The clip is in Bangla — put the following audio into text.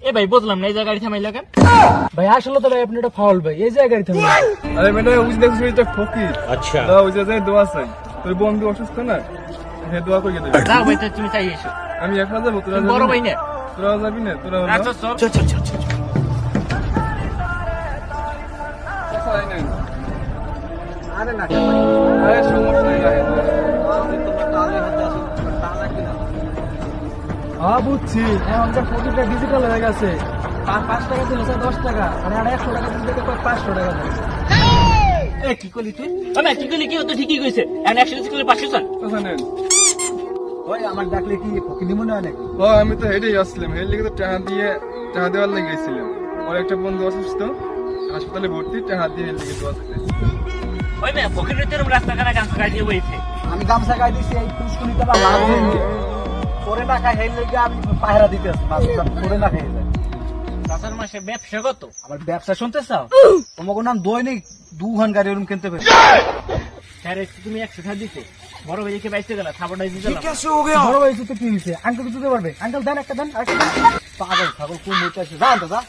এ ভাই বুঝলাম না, এই জায়গায় গাড়ি থামাইলা কেন? ভাই আসলে তো ভাই আপনি এটা ফাউল ভাই, এই জায়গায় গাড়ি থামাই। আরে বেটা ওই দেখছিস এটা ফকির। আচ্ছা দাও ওই যে দোয়া চাই। তোর বন্ধু অসুস্থ না, হে দোয়া করে দেবে। যাও ভাই, তুমি চাই এসো। আমি একলা যাবো, তোরা তুমি বড় যাবি ভাই না? না? তোরা যাবি না? তোরা আচ্ছা চল। আরে না আরে সমস্যা নাই, রাখেন। হ্যাঁ বুঝছি, এখন যে প্রতিটা ডিজিটাল হয়ে গেছে। 5 টাকা ছিল 10 টাকা, আর 100 টাকা দিতে 500 টাকা দেয়। এ কি করলি তুই? না কি করলি? কি, ও তো ঠিকই কইছে। এখন 100 করলে 500 চান। কথা নেন। ওই আমার ডাকলে কি ফকিনি মনে হয় নাকি? ও আমি তো হেঁটেই আসলাম, হেঁটে লিখে তো টাকা দেওয়ার লেগে গেছিলাম। ওর একটা বন্ধু অসুস্থ, হাসপাতালে ভর্তি, টাকা দিয়ে হেঁটে লিখে দোয়া চাইতে। ওই না পকেটের তেরম রাস্তাঘাটে গামছা গাড়ি দিয়ে বইছে। আমি গামছা গায়ে দিছি, এই পুষ্কুনিতে আমার লাভ হয়নি। পরে না খাই হেল লেগে আমি পায়রা দিতে আসি, পরে না খাই যায়। চাচার মাসে ব্যবসা কত? আবার ব্যবসা শুনতে চাও? তোমাকে নাম দৈনিক 2 ঘন্টা গাড়ি ওরকম কিনতে পারি। স্যার তুমি 100 টাকা দিতে বড় ভাইকে বাইতে গেল, খাবারটা দিতে গেলাম। বড় হয়েছে তো কি হয়েছে? আঙ্কেল দিতে পারবে? আঙ্কেল দেন, একটা দেন, আরেকটা দেন। পাগল ছাগল কোন মরতে আছে, জান তো যা।